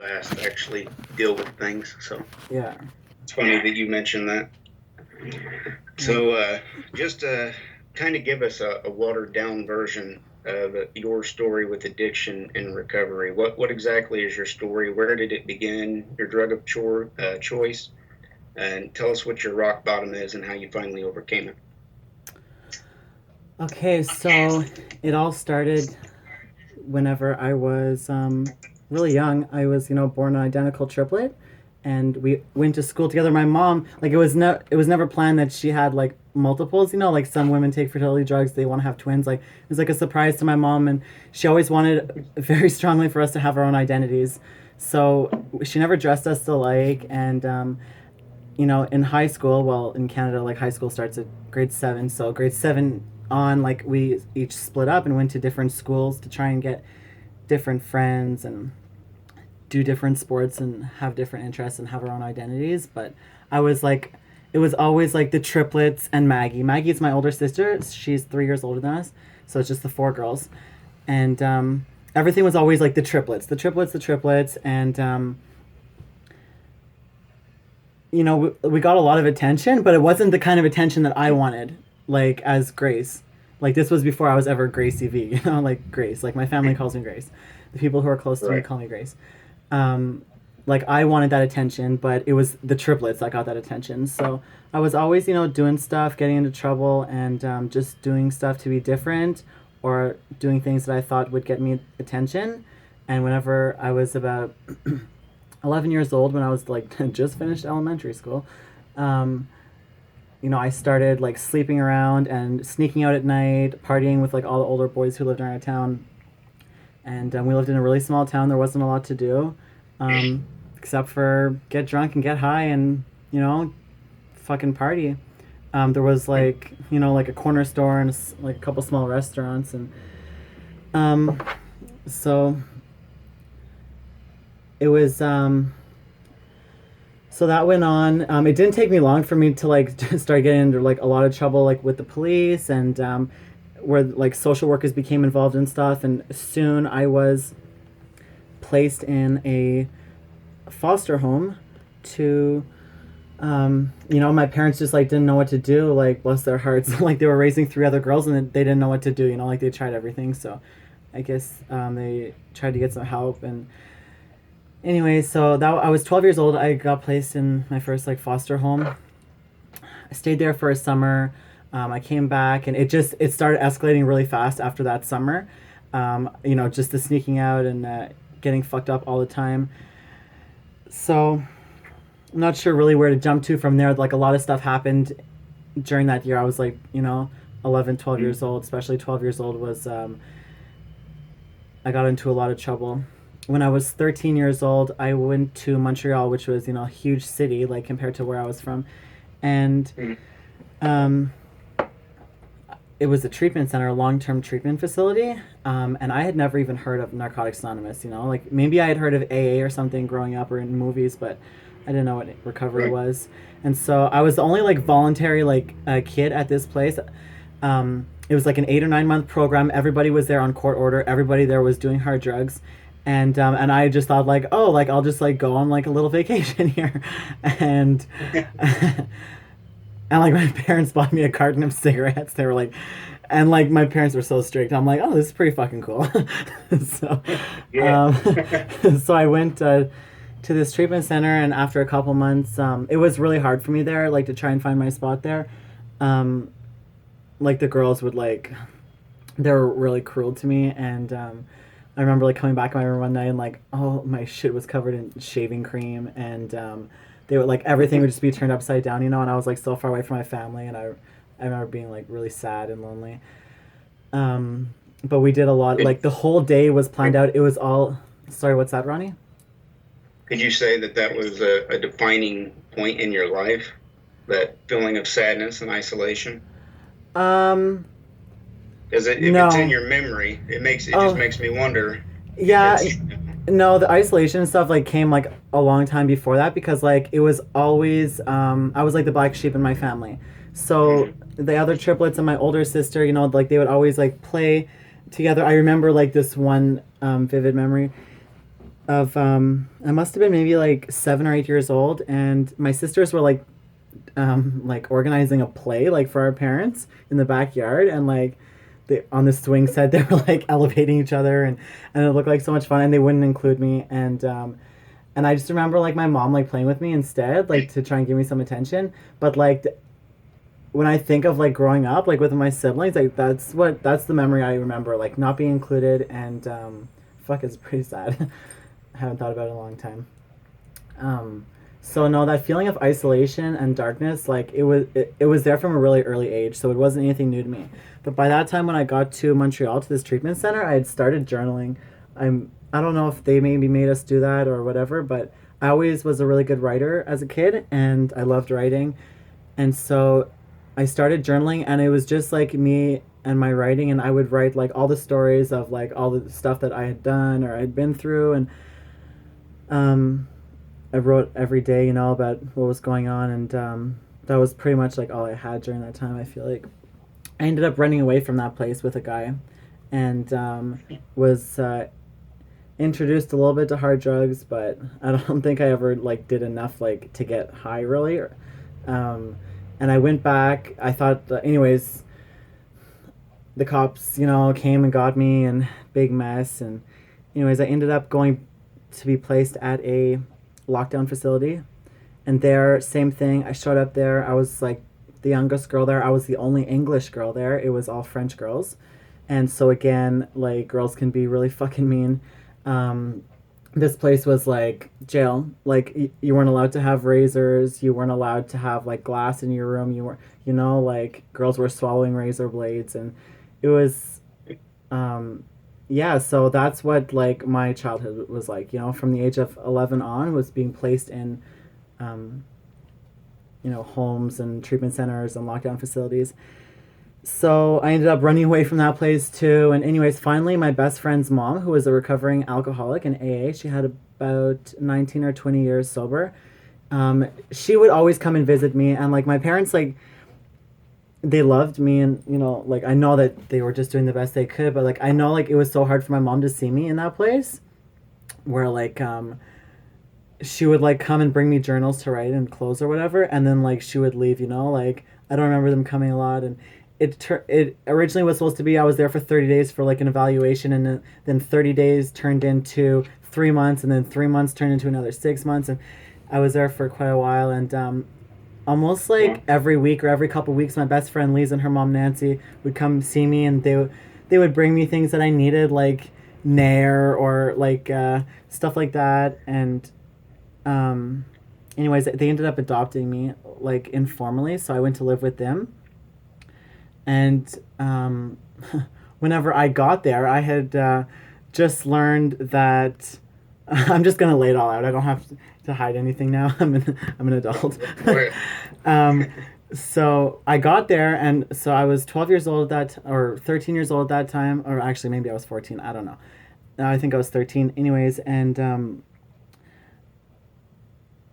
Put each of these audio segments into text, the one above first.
fast to actually deal with things. So Yeah. it's funny that you mentioned that. So just kind of give us a watered down version of your story with addiction and recovery. What exactly is your story? Where did it begin? Your drug of choice, and tell us what your rock bottom is and how you finally overcame it. Okay, so it all started whenever I was really young. I was, born an identical triplet, and we went to school together. My mom, like, it was never planned that she had like multiples. Like some women take fertility drugs, they want to have twins. Like it was like a surprise to my mom, and she always wanted very strongly for us to have our own identities. So she never dressed us alike, and in high school, well, in Canada, like high school starts at grade 7. So grade 7 on, like we each split up and went to different schools to try and get different friends and do different sports and have different interests and have our own identities. But I was like, it was always like the triplets and Maggie. Maggie's my older sister. She's 3 years older than us. So it's just the 4 girls. And everything was always like the triplets, the triplets, the triplets. And we got a lot of attention, but it wasn't the kind of attention that I wanted, like as Grace. Like this was before I was ever Gracie V, like Grace. Like my family calls me Grace. The people who are close to me call me Grace. Like I wanted that attention, but it was the triplets that got that attention. So I was always, doing stuff, getting into trouble, and just doing stuff to be different or doing things that I thought would get me attention. And whenever I was about 11 years old, when I was like just finished elementary school, I started like sleeping around and sneaking out at night, partying with like all the older boys who lived in our town. And we lived in a really small town. There wasn't a lot to do, except for get drunk and get high and, fucking party. There was like, like a corner store and like a couple small restaurants. And so it was, so that went on. It didn't take me long for me to like start getting into like a lot of trouble, like with the police and where like social workers became involved in stuff. And soon I was placed in a foster home to, my parents just like didn't know what to do. Like bless their hearts, like they were raising 3 other girls and they didn't know what to do. Like they tried everything. So I guess they tried to get some help. And anyway, so that I was 12 years old. I got placed in my first like foster home. I stayed there for a summer. I came back, and it started escalating really fast after that summer. Just the sneaking out and getting fucked up all the time. So I'm not sure really where to jump to from there. Like a lot of stuff happened during that year. I was like, 11, 12 years old, especially 12 years old was, I got into a lot of trouble. When I was 13 years old, I went to Montreal, which was, a huge city, like compared to where I was from. And it was a treatment center, a long-term treatment facility. And I had never even heard of Narcotics Anonymous, like maybe I had heard of AA or something growing up or in movies, but I didn't know what recovery was. And so I was the only like voluntary like kid at this place. It was like an 8 or 9 month program. Everybody was there on court order. Everybody there was doing hard drugs. And I just thought like, oh, like I'll just like go on like a little vacation here. And and like my parents bought me a carton of cigarettes. They were like, and like my parents were so strict. I'm like, oh, this is pretty fucking cool. So, so I went to this treatment center, and after a couple months, it was really hard for me there, like to try and find my spot there. Like the girls would like, they were really cruel to me, and I remember like coming back in my room one night and like, oh, my shit was covered in shaving cream, and they would like everything would just be turned upside down, and I was like so far away from my family, and I remember being like really sad and lonely. But we did a lot. Like the whole day was planned out. It was all. Sorry, what's that, Ronnie? Could you say that was a defining point in your life, that feeling of sadness and isolation? Because if it's in your memory, it just makes me wonder. Yeah. No, the isolation stuff like came like a long time before that, because like it was always I was like the black sheep in my family. So the other triplets and my older sister, like they would always like play together. I remember like this one vivid memory. I must have been maybe like 7 or 8 years old, and my sisters were like organizing a play like for our parents in the backyard, and like they on the swing set they were like elevating each other, and it looked like so much fun, and they wouldn't include me, and I just remember like my mom like playing with me instead, like to try and give me some attention. But like when I think of like growing up like with my siblings, like that's the memory I remember, like not being included, and fuck, it's pretty sad. I haven't thought about it in a long time. Um, so no, that feeling of isolation and darkness, like it was there from a really early age, so it wasn't anything new to me. But by that time, when I got to Montreal to this treatment center, I had started journaling. I don't know if they maybe made us do that or whatever, but I always was a really good writer as a kid, and I loved writing, and so I started journaling, and it was just like me and my writing, and I would write like all the stories of like all the stuff that I had done or I'd been through, and um, I wrote every day, about what was going on, and that was pretty much like all I had during that time. I feel like I ended up running away from that place with a guy, and was introduced a little bit to hard drugs, but I don't think I ever like did enough like to get high really. Um, and I went back. I thought, anyways, the cops, came and got me, and big mess. And anyways, I ended up going to be placed at a lockdown facility, and there, same thing. I showed up there. I was like the youngest girl there. I was the only English girl there. It was all French girls, and so again, like girls can be really fucking mean. Um, this place was like jail. Like you weren't allowed to have razors. You weren't allowed to have like glass in your room. You were, like girls were swallowing razor blades, and it was, yeah. So that's what like my childhood was like. From the age of 11 on, was being placed in, um, homes and treatment centers and lockdown facilities. So I ended up running away from that place too. And anyways, finally, my best friend's mom, who was a recovering alcoholic in AA, she had about 19 or 20 years sober. She would always come and visit me, and like my parents, like they loved me, and like I know that they were just doing the best they could, but like I know like it was so hard for my mom to see me in that place, where like she would like come and bring me journals to write and clothes or whatever, and then like she would leave. Like I don't remember them coming a lot, and it originally was supposed to be I was there for 30 days for like an evaluation, and then 30 days turned into 3 months, and then 3 months turned into another 6 months, and I was there for quite a while, and almost like every week or every couple weeks, my best friend Lisa and her mom Nancy would come see me, and they would bring me things that I needed, like Nair or like stuff like that, and anyways, they ended up adopting me like informally, so I went to live with them. And whenever I got there, I had just learned that I'm just gonna lay it all out. I don't have to hide anything now. I'm an adult. So I got there, and so I was 12 years old at that, or 13 years old at that time, or actually maybe I was 14. I don't know. I think I was 13. Anyways, and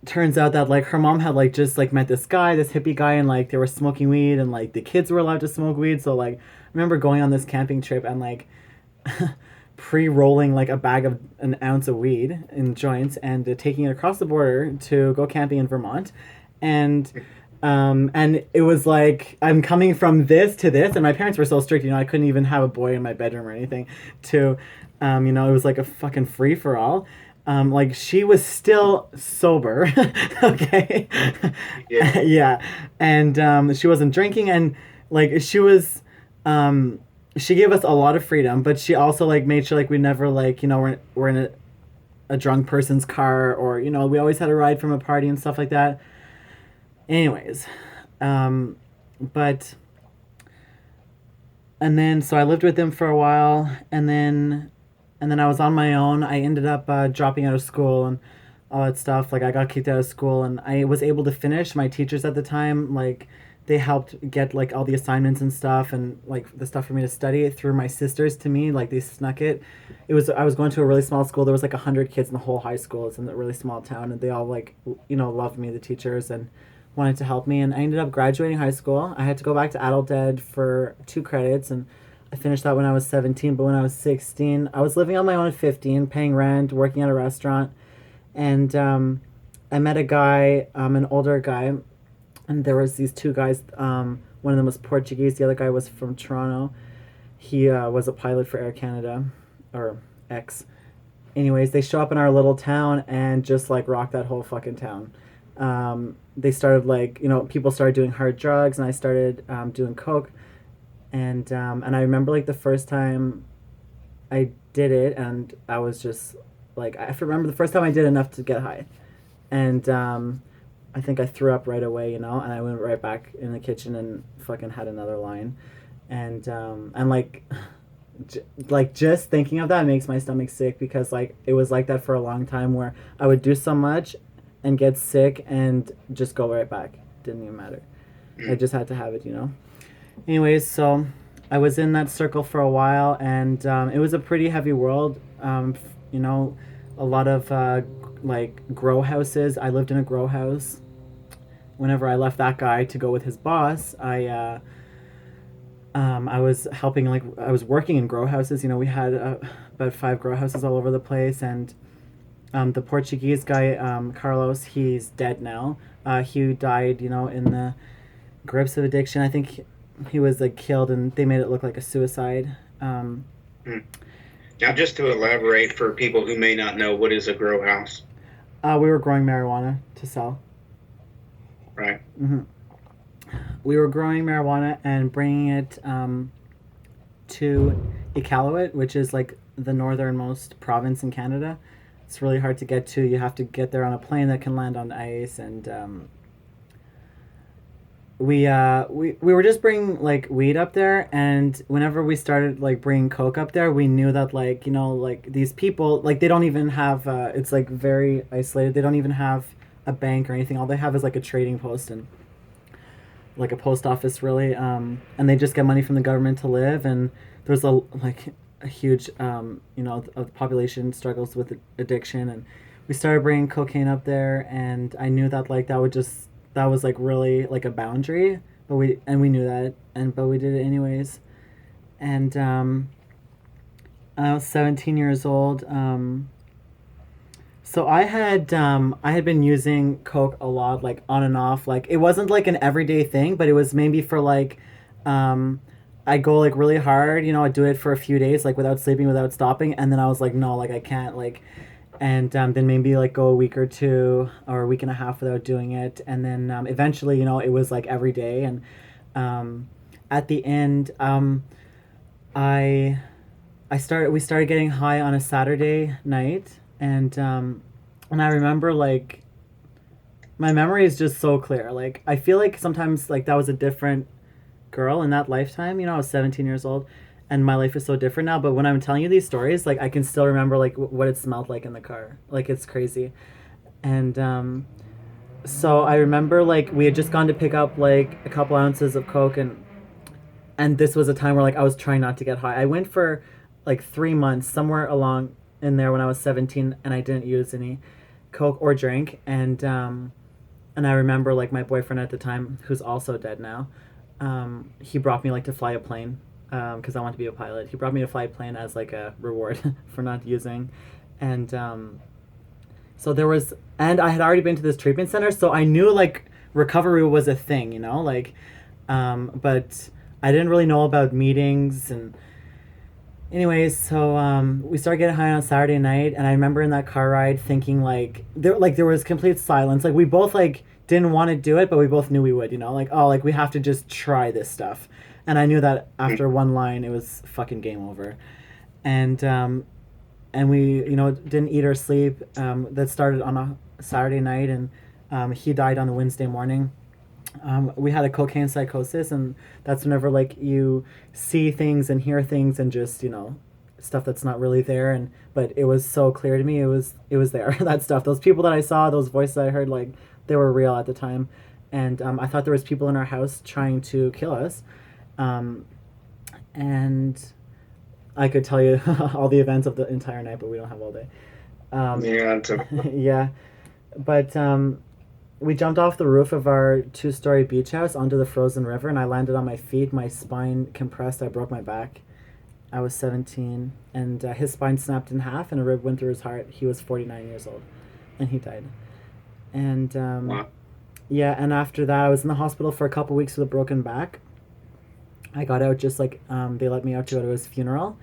turns out that like her mom had like just like met this guy, this hippie guy, and like they were smoking weed, and like the kids were allowed to smoke weed. So like I remember going on this camping trip and like pre-rolling like a bag of an ounce of weed in joints, and taking it across the border to go camping in Vermont, and it was like I'm coming from this to this, and my parents were so strict, I couldn't even have a boy in my bedroom or anything, to it was like a fucking free for all. Like she was still sober, okay, Yeah. yeah, and she wasn't drinking, and like she gave us a lot of freedom, but she also like made sure like we never like we're in a drunk person's car, or we always had a ride from a party and stuff like that. Anyways, but and then so I lived with them for a while, and then I was on my own. I ended up dropping out of school and all that stuff. Like I got kicked out of school, and I was able to finish. My teachers at the time, like they helped get like all the assignments and stuff, and like the stuff for me to study through my sisters to me. Like they snuck it. I was going to a really small school. There was like 100 kids in the whole high school. It's in a really small town, and they all like loved me, the teachers, and wanted to help me. And I ended up graduating high school. I had to go back to adult ed for 2 credits, and I finished that when I was 17, but when I was 16, I was living on my own at 15, paying rent, working at a restaurant, and I met a guy, an older guy, and there was these two guys. One of them was Portuguese, the other guy was from Toronto. He was a pilot for Air Canada, or X. Anyways, they show up in our little town and just like rock that whole fucking town. They started like, people started doing hard drugs, and I started doing coke, and I remember like the first time I did it, and I was just like, I remember the first time I did enough to get high, and I think I threw up right away, and I went right back in the kitchen and fucking had another line, and like. Like just thinking of that makes my stomach sick, because like it was like that for a long time, where I would do so much and get sick and just go right back. Didn't even matter. I just had to have it. Anyways, so I was in that circle for a while, and it was a pretty heavy world. A lot of like grow houses. I lived in a grow house. Whenever I left that guy to go with his boss, I was helping, like, I was working in grow houses. We had about 5 grow houses all over the place. And the Portuguese guy, Carlos, he's dead now. He died, in the grips of addiction. I think he was, like, killed, and they made it look like a suicide. Now, just to elaborate for people who may not know, what is a grow house? We were growing marijuana to sell. Right. Mm-hmm. We were growing marijuana and bringing it to Iqaluit, which is like the northernmost province in Canada. It's really hard to get to. You have to get there on a plane that can land on ice, and we were just bringing like weed up there. And whenever we started like bringing coke up there, we knew that like like these people, like, they don't even have it's like very isolated. They don't even have a bank or anything. All they have is like a trading post and like a post office, really, and they just get money from the government to live. And there's a huge of the population struggles with addiction. And we started bringing cocaine up there, and I knew that like that was like really like a boundary, but we knew that, but we did it anyways. And I was 17 years old. So I had been using coke a lot, like on and off. Like it wasn't like an everyday thing, but it was maybe for like, I go like really hard, I'd do it for a few days, like without sleeping, without stopping, and then I was like, no, like I can't, like, and then maybe like go a week or two or a week and a half without doing it, and then eventually, it was like every day, and at the end, we started getting high on a Saturday night. And I remember, like, my memory is just so clear. Like, I feel like sometimes, like, that was a different girl in that lifetime. I was 17 years old, and my life is so different now. But when I'm telling you these stories, like, I can still remember, like, what it smelled like in the car. Like, it's crazy. And so I remember, like, we had just gone to pick up, like, a couple ounces of coke, and this was a time where, like, I was trying not to get high. I went for, like, 3 months, somewhere along in there when I was 17, and I didn't use any coke or drink. And I remember, like, my boyfriend at the time, who's also dead now, he brought me, like, to fly a plane, because I wanted to be a pilot. He brought me to fly a plane as, like, a reward for not using. And so there was, and I had already been to this treatment center, so I knew, like, recovery was a thing, like, but I didn't really know about meetings. And anyways, so we started getting high on Saturday night, and I remember in that car ride thinking, like, there was complete silence. Like, we both, like, didn't want to do it, but we both knew we would, like, oh, like, we have to just try this stuff. And I knew that after one line, it was fucking game over. And we, didn't eat or sleep. That started on a Saturday night, and he died on a Wednesday morning. We had a cocaine psychosis, and that's whenever, like, you see things and hear things and just, stuff that's not really there. But it was so clear to me, it was there. That stuff, those people that I saw, those voices I heard, like, they were real at the time. And I thought there was people in our house trying to kill us. And I could tell you all the events of the entire night, but we don't have all day. Yeah. But we jumped off the roof of our 2-story beach house onto the frozen river, and I landed on my feet. My spine compressed. I broke my back. I was 17, and his spine snapped in half and a rib went through his heart. He was 49 years old, and he died. And Wow. yeah, and after that, I was in the hospital for a couple weeks with a broken back. I got out just like they let me out to go to his funeral,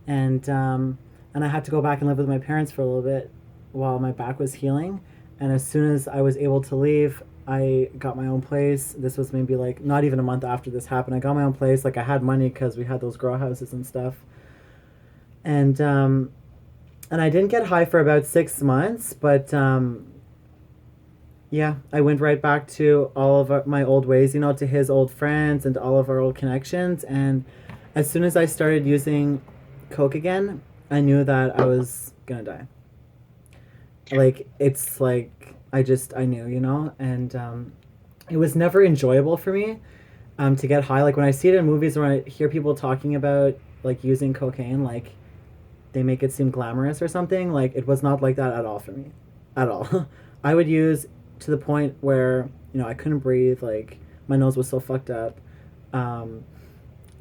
and I had to go back and live with my parents for a little bit while my back was healing. And as soon as I was able to leave, I got my own place. This was maybe like not even a month after this happened. I got my own place. Like I had money because we had those grow houses and stuff. And I didn't get high for about 6 months, but yeah, I went right back to all of my old ways, you know, to his old friends and to all of our old connections. And as soon as I started using coke again, I knew that I was gonna die. Like it's like I knew, you know, and it was never enjoyable for me to get high. Like when I see it in movies or when I hear people talking about like using cocaine, like they make it seem glamorous or something. Like it was not like that at all for me, at all. I would use to the point where I couldn't breathe. Like my nose was so fucked up. Um,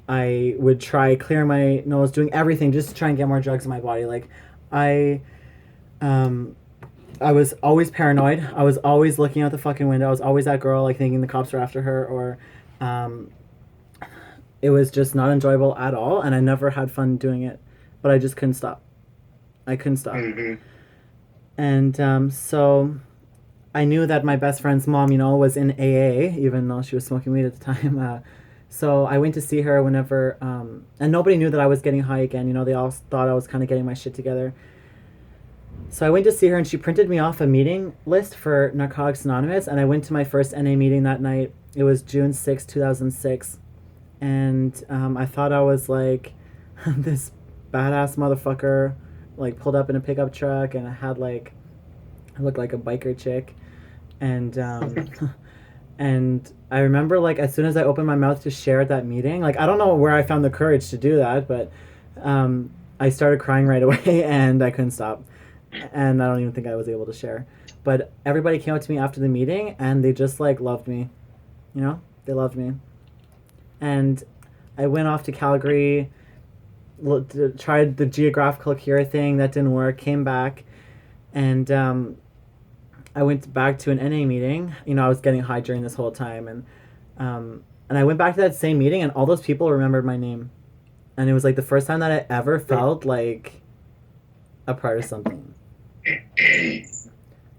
I would try clearing my nose, doing everything just to try and get more drugs in my body. Like I, um, I was always paranoid. I was always looking out the fucking window. I was always that girl, like thinking the cops were after her, or um, it was just not enjoyable at all. And I never had fun doing it, but I just couldn't stop. I couldn't stop. Mm-hmm. And so I knew that my best friend's mom, was in AA, even though she was smoking weed at the time. So I went to see her whenever, and nobody knew that I was getting high again. They all thought I was kind of getting my shit together. So I went to see her, and she printed me off a meeting list for Narcotics Anonymous, and I went to my first NA meeting that night. It was June 6, 2006, and I thought I was like this badass motherfucker, like pulled up in a pickup truck, and I looked like a biker chick, and and I remember like as soon as I opened my mouth to share at that meeting, like I don't know where I found the courage to do that, but I started crying right away, and I couldn't stop. And I don't even think I was able to share. But everybody came up to me after the meeting, and they just like loved me. They loved me. And I went off to Calgary, tried the geographical cure thing, that didn't work, came back, and I went back to an NA meeting. I was getting high during this whole time, and I went back to that same meeting, and all those people remembered my name. And it was like the first time that I ever felt like a part of something.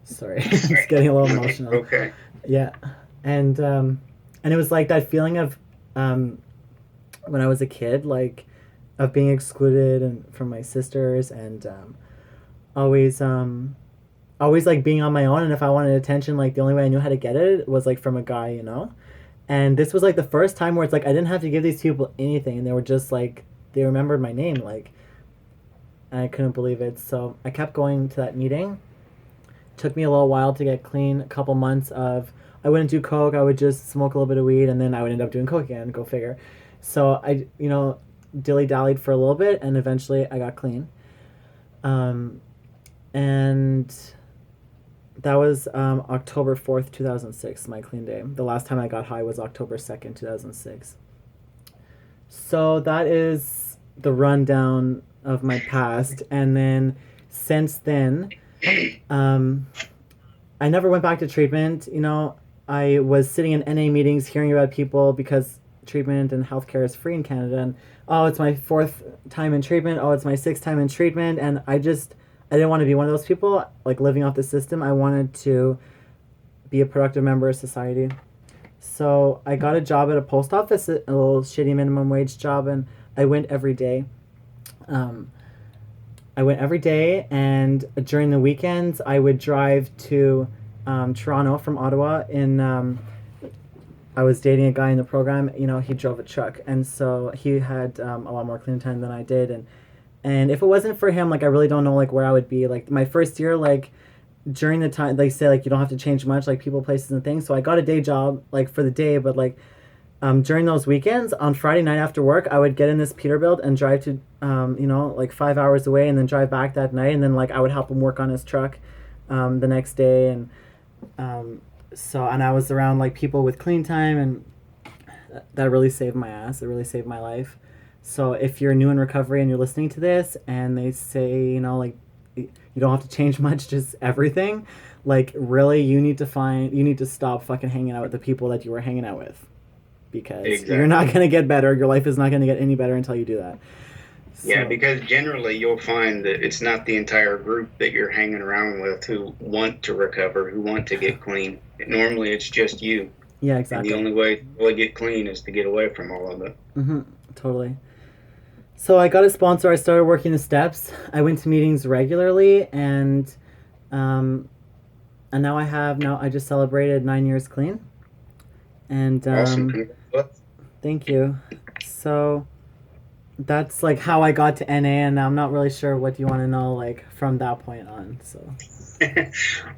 Sorry, I'm just getting a little emotional. Okay. Yeah, and it was like that feeling of when I was a kid, like of being excluded and from my sisters, and always always like being on my own. And if I wanted attention, like the only way I knew how to get it was like from a guy, And this was like the first time where it's like I didn't have to give these people anything, and they were just like they remembered my name, like. And I couldn't believe it. So I kept going to that meeting. Took me a little while to get clean. A couple months of I wouldn't do coke. I would just smoke a little bit of weed, and then I would end up doing coke again. Go figure. So I dilly dallied for a little bit, and eventually I got clean. And that was October 4th, 2006, my clean day. The last time I got high was October 2nd, 2006. So that is the rundown of my past. And then since then, I never went back to treatment. I was sitting in NA meetings hearing about people, because treatment and healthcare is free in Canada, and it's my 4th time in treatment, it's my 6th time in treatment, and I didn't want to be one of those people like living off the system. I wanted to be a productive member of society. So I got a job at a post office, a little shitty minimum wage job, and I went every day. And during the weekends, I would drive to Toronto from Ottawa. I was dating a guy in the program. He drove a truck, and so he had a lot more clean time than I did. And if it wasn't for him, like I really don't know like where I would be. Like my first year, like during the time they say like you don't have to change much, like people, places, and things. So I got a day job like for the day, but like. During those weekends, on Friday night after work, I would get in this Peterbilt and drive to, like 5 hours away, and then drive back that night. And then like I would help him work on his truck the next day. And and I was around like people with clean time, and that really saved my ass. It really saved my life. So if you're new in recovery and you're listening to this and they say, like, you don't have to change much, just everything, like, really, you need to stop fucking hanging out with the people that you were hanging out with, because you're not Exactly. going to get better. Your life is not going to get any better until you do that. Yeah, So, because generally you'll find that it's not the entire group that you're hanging around with who want to recover, who want to get clean. Normally it's just you. yeah, And the exactly. only way to really get clean is to get away from all of it. Mm-hmm, totally. So I got a sponsor. I started working the steps. I went to meetings regularly, um, and now I just celebrated 9 years clean, and Awesome. Congratulations. thank you. So that's like how I got to NA, and I'm not really sure what you want to know like from that point on. So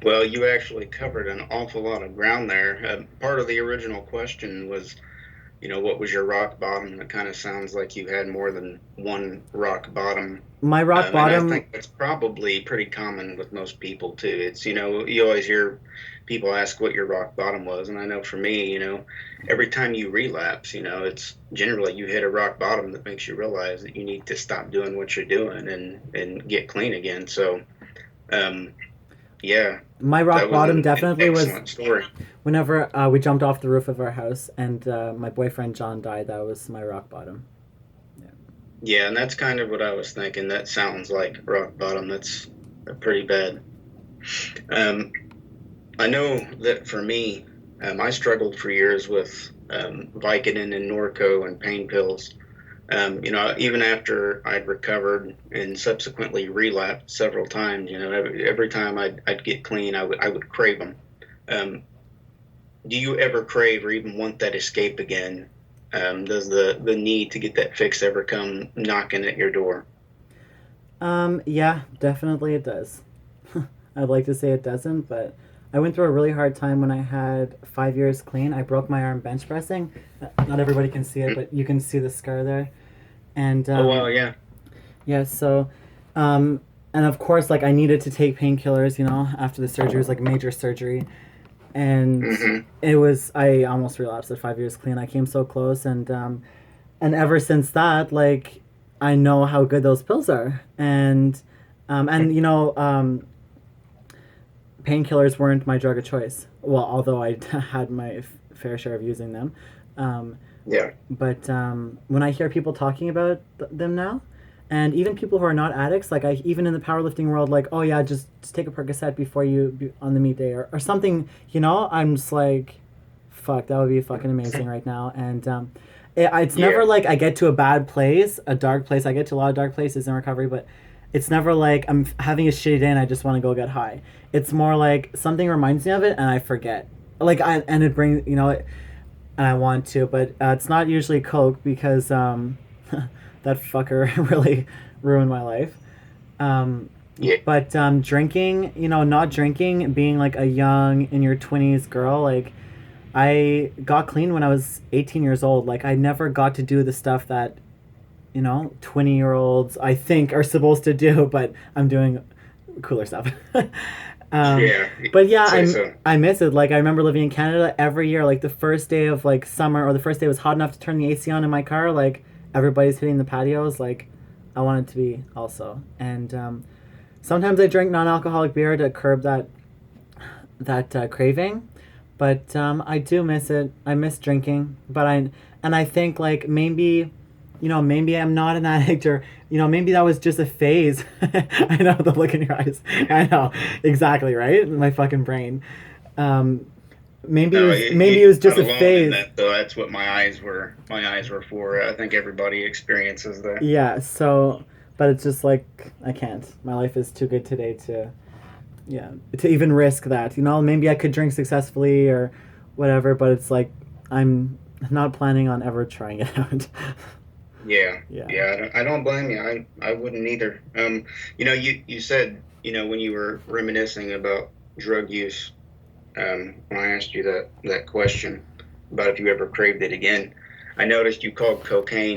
Well, you actually covered an awful lot of ground there. Part of the original question was, what was your rock bottom? It kind of sounds like you had more than one rock bottom. my rock And I bottom. think that's probably pretty common with most people too. It's, you always hear people ask what your rock bottom was. And I know for me, every time you relapse, it's generally you hit a rock bottom that makes you realize that you need to stop doing what you're doing and get clean again. So, um, yeah, My that rock was bottom an definitely was excellent story. whenever we jumped off the roof of our house and my boyfriend John died. That was my rock bottom. Yeah. Yeah, and that's kind of what I was thinking. That sounds like rock bottom. That's pretty bad. Um, I know that for me, I struggled for years with Vicodin and Norco and pain pills. Even after I'd recovered and subsequently relapsed several times, every time I'd get clean, I would crave them. Um, do you ever crave or even want that escape again? Does the need to get that fix ever come knocking at your door? Yeah, definitely it does. I'd like to say it doesn't, but I went through a really hard time when I had 5 years clean. I broke my arm bench pressing. Not everybody can see it, but you can see the scar there. And Oh well, yeah. yeah, so, um, and of course, like I needed to take painkillers, after the surgery. It was like major surgery, and Hmm. I almost relapsed at 5 years clean. I came so close, and ever since that, like, I know how good those pills are, and painkillers weren't my drug of choice. Well, although I had my fair share of using them. Um, Yeah. but when I hear people talking about them now, and even people who are not addicts, like even in the powerlifting world, like, oh yeah, just take a Percocet before on the meet day, or something, I'm just like, fuck, that would be fucking amazing right now. And it's never Yeah. like I get to a bad place, a dark place. I get to a lot of dark places in recovery, but it's never like I'm having a shitty day and I just want to go get high. It's more like something reminds me of it and I forget. And it brings, and I want to, but it's not usually Coke because that fucker really ruined my life. Um, Yeah. but drinking, not drinking, being like a young in your 20s girl, like I got clean when I was 18 years old. Like I never got to do the stuff that 20-year-olds I think are supposed to do, but I'm doing cooler stuff. um, Yeah. but yeah, Say so. I miss it. Like I remember living in Canada every year, like the first day of like summer or the first day it was hot enough to turn the AC on in my car, like everybody's hitting the patios, like I wanted to be also. And sometimes I drink non-alcoholic beer to curb that craving, but I do miss it. I miss drinking, and I think like maybe I'm not an addict, or maybe that was just a phase. I know the look in your eyes. I know exactly, right? My fucking brain. Um, No, maybe it you're was just not a alone in phase. that, though. That's what my eyes were. My eyes were for. I think everybody experiences that. Yeah. So, but it's just like I can't. My life is too good today to yeah to even risk that. Maybe I could drink successfully or whatever, but it's like I'm not planning on ever trying it out. Yeah, Yeah. yeah. I don't blame you. I wouldn't either. You said when you were reminiscing about drug use. When I asked you that question about if you ever craved it again, I noticed you called cocaine